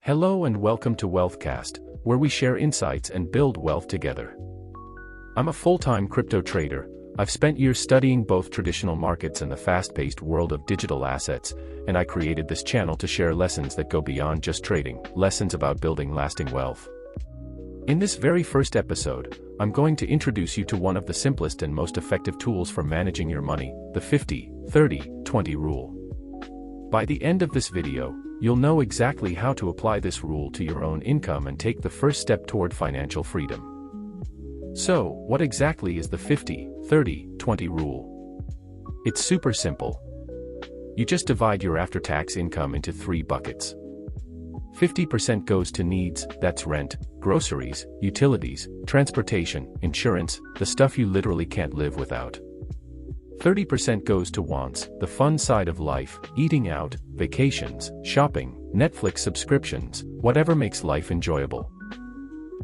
Hello and welcome to WealthCast, where we share insights and build wealth together. I'm a full-time crypto trader. I've spent years studying both traditional markets and the fast-paced world of digital assets, and I created this channel to share lessons that go beyond just trading, lessons about building lasting wealth. In this very first episode, I'm going to introduce you to one of the simplest and most effective tools for managing your money, the 50-30-20 rule. By the end of this video, you'll know exactly how to apply this rule to your own income and take the first step toward financial freedom. So, what exactly is the 50-30-20 rule? It's super simple. You just divide your after-tax income into 3 buckets. 50% goes to needs, that's rent, groceries, utilities, transportation, insurance, the stuff you literally can't live without. 30% goes to wants, the fun side of life, eating out, vacations, shopping, Netflix subscriptions, whatever makes life enjoyable.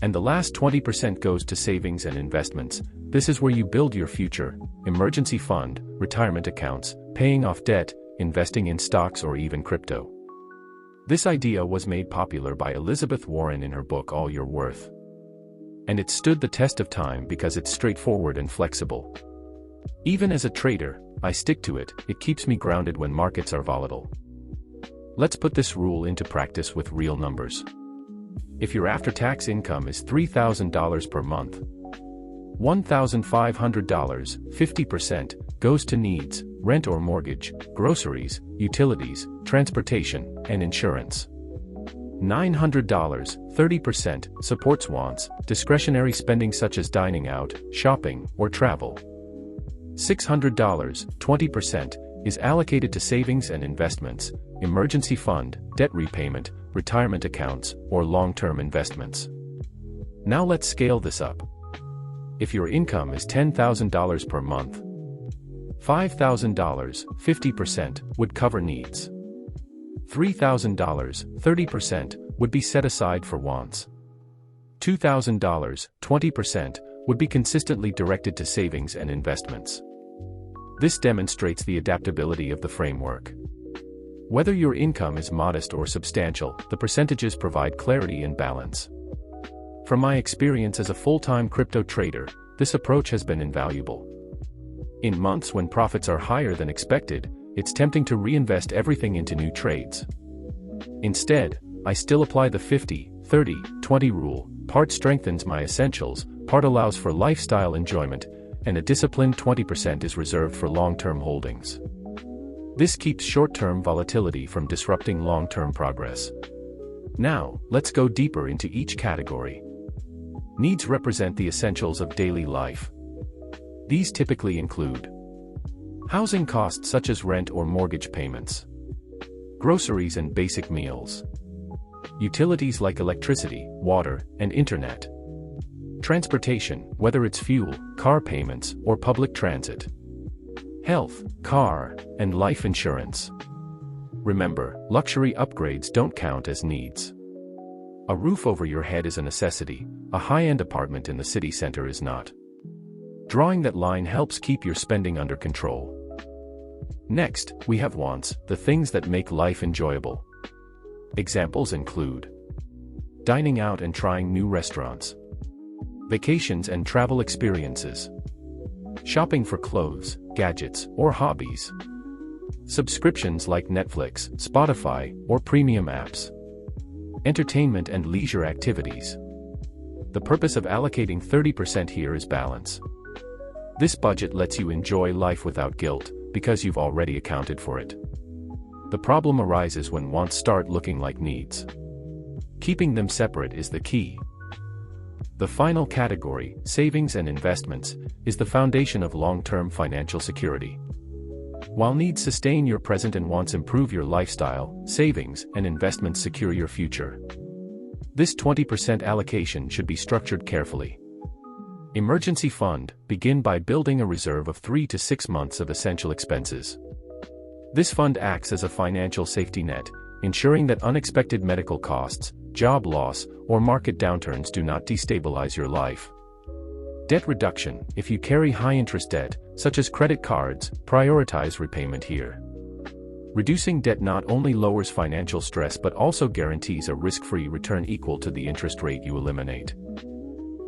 And the last 20% goes to savings and investments. This is where you build your future, emergency fund, retirement accounts, paying off debt, investing in stocks or even crypto. This idea was made popular by Elizabeth Warren in her book All You're Worth. And it stood the test of time because it's straightforward and flexible. Even as a trader, I stick to it. It keeps me grounded when markets are volatile. Let's put this rule into practice with real numbers. If your after-tax income is $3,000 per month, $1,500, 50%, goes to needs, rent or mortgage, groceries, utilities, transportation, and insurance. $900, 30%, supports wants, discretionary spending such as dining out, shopping, or travel. $600, 20%, is allocated to savings and investments, emergency fund, debt repayment, retirement accounts, or long-term investments. Now let's scale this up. If your income is $10,000 per month, $5,000, 50%, would cover needs. $3,000, 30%, would be set aside for wants. $2,000, 20%, would be consistently directed to savings and investments. This demonstrates the adaptability of the framework. Whether your income is modest or substantial, the percentages provide clarity and balance. From my experience as a full-time crypto trader, this approach has been invaluable. In months when profits are higher than expected, it's tempting to reinvest everything into new trades. Instead, I still apply the 50-30-20 rule. Part strengthens my essentials, part allows for lifestyle enjoyment, and a disciplined 20% is reserved for long-term holdings. This keeps short-term volatility from disrupting long-term progress. Now, let's go deeper into each category. Needs represent the essentials of daily life. These typically include housing costs such as rent or mortgage payments, groceries and basic meals, utilities like electricity, water, and internet, transportation, whether it's fuel, car payments, or public transit, health, car, and life insurance. Remember, luxury upgrades don't count as needs. A roof over your head is a necessity, a high-end apartment in the city center is not. Drawing that line helps keep your spending under control. Next, we have wants, the things that make life enjoyable. Examples include dining out and trying new restaurants, vacations and travel experiences, shopping for clothes, gadgets, or hobbies, subscriptions like Netflix, Spotify, or premium apps, entertainment and leisure activities. The purpose of allocating 30% here is balance. This budget lets you enjoy life without guilt, because you've already accounted for it. The problem arises when wants start looking like needs. Keeping them separate is the key. The final category, savings and investments, is the foundation of long-term financial security. While needs sustain your present and wants improve your lifestyle, savings and investments secure your future. This 20% allocation should be structured carefully. Emergency fund, begin by building a reserve of 3 to 6 months of essential expenses. This fund acts as a financial safety net, ensuring that unexpected medical costs, job loss, or market downturns do not destabilize your life. Debt reduction, if you carry high-interest debt, such as credit cards, prioritize repayment here. Reducing debt not only lowers financial stress but also guarantees a risk-free return equal to the interest rate you eliminate.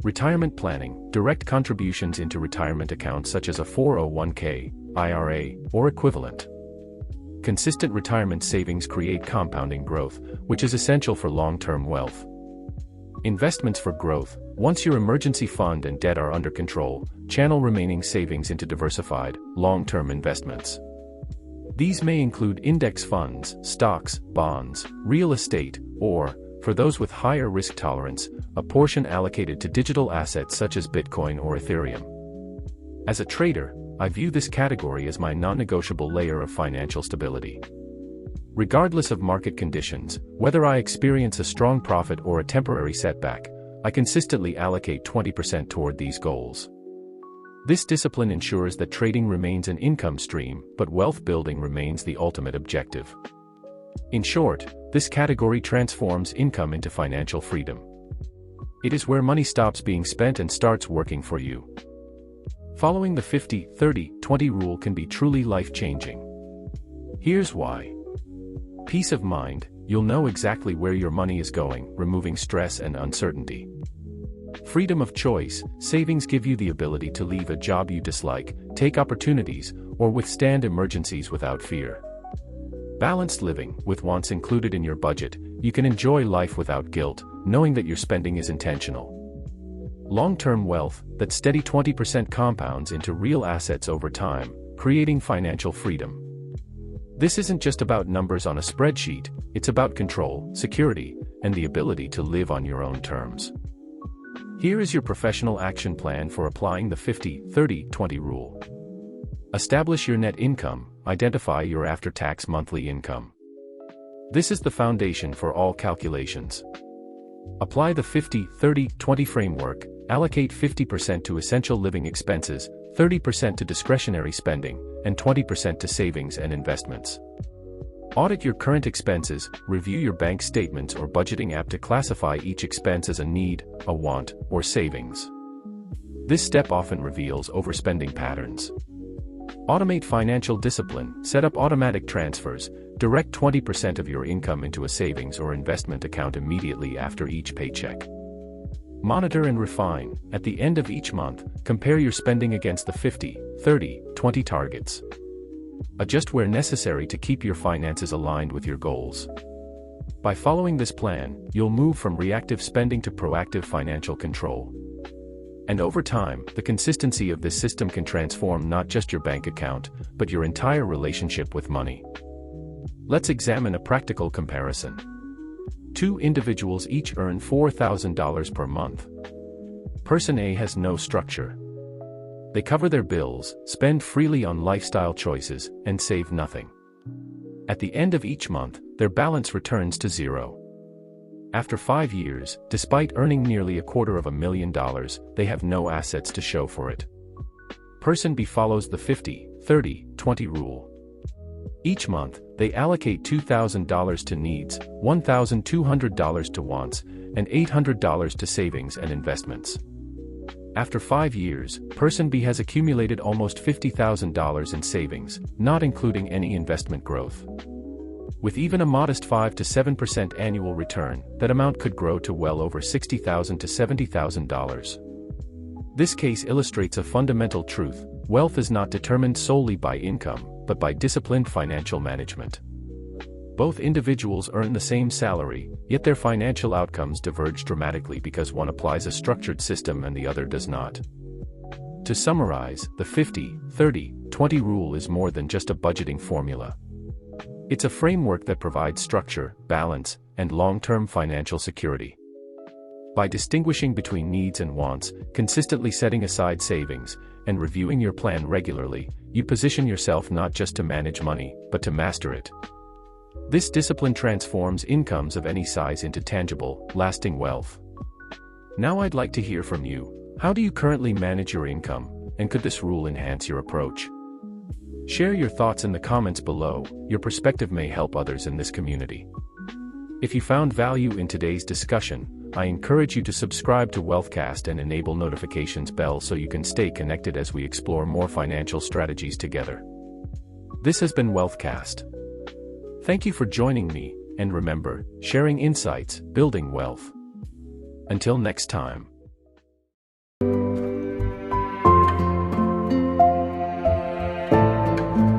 Retirement planning, direct contributions into retirement accounts such as a 401k, IRA, or equivalent. Consistent retirement savings create compounding growth, which is essential for long-term wealth. Investments for growth. Once your emergency fund and debt are under control, channel remaining savings into diversified, long-term investments. These may include index funds, stocks, bonds, real estate, or, for those with higher risk tolerance, a portion allocated to digital assets such as Bitcoin or Ethereum. As a trader, I view this category as my non-negotiable layer of financial stability. Regardless of market conditions, whether I experience a strong profit or a temporary setback, I consistently allocate 20% toward these goals. This discipline ensures that trading remains an income stream, but wealth building remains the ultimate objective. In short, this category transforms income into financial freedom. It is where money stops being spent and starts working for you. Following the 50-30-20 rule can be truly life-changing. Here's why. Peace of mind. You'll know exactly where your money is going, removing stress and uncertainty. Freedom of choice. Savings give you the ability to leave a job you dislike, take opportunities, or withstand emergencies without fear. Balanced living. With wants included in your budget, you can enjoy life without guilt, knowing that your spending is intentional. Long-term wealth. That steady 20% compounds into real assets over time, creating financial freedom. This isn't just about numbers on a spreadsheet, it's about control, security, and the ability to live on your own terms. Here is your professional action plan for applying the 50-30-20 rule. Establish your net income. Identify your after-tax monthly income. This is the foundation for all calculations. Apply the 50-30-20 framework. Allocate 50% to essential living expenses, 30% to discretionary spending, and 20% to savings and investments. Audit your current expenses. Review your bank statements or budgeting app to classify each expense as a need, a want, or savings. This step often reveals overspending patterns. Automate financial discipline. Set up automatic transfers. Direct 20% of your income into a savings or investment account immediately after each paycheck. Monitor and refine. At the end of each month, compare your spending against the 50-30-20 targets. Adjust where necessary to keep your finances aligned with your goals. By following this plan, you'll move from reactive spending to proactive financial control. And over time, the consistency of this system can transform not just your bank account, but your entire relationship with money. Let's examine a practical comparison. Two individuals each earn $4,000 per month. Person A has no structure. They cover their bills, spend freely on lifestyle choices, and save nothing. At the end of each month, their balance returns to zero. After 5 years, despite earning nearly $250,000, they have no assets to show for it. Person B follows the 50-30-20 rule. Each month, they allocate $2,000 to needs, $1,200 to wants, and $800 to savings and investments. After 5 years, Person B has accumulated almost $50,000 in savings, not including any investment growth. With even a modest 5 to 7% annual return, that amount could grow to well over $60,000 to $70,000. This case illustrates a fundamental truth: wealth is not determined solely by income, but by disciplined financial management. Both individuals earn the same salary, yet their financial outcomes diverge dramatically because one applies a structured system and the other does not. To summarize, the 50-30-20 rule is more than just a budgeting formula. It's a framework that provides structure, balance, and long-term financial security. By distinguishing between needs and wants, consistently setting aside savings, and reviewing your plan regularly, you position yourself not just to manage money, but to master it. This discipline transforms incomes of any size into tangible, lasting wealth. Now I'd like to hear from you. How do you currently manage your income, and could this rule enhance your approach? Share your thoughts in the comments below. Your perspective may help others in this community. If you found value in today's discussion, I encourage you to subscribe to WealthCast and enable notifications bell so you can stay connected as we explore more financial strategies together. This has been WealthCast. Thank you for joining me, and remember, sharing insights, building wealth. Until next time.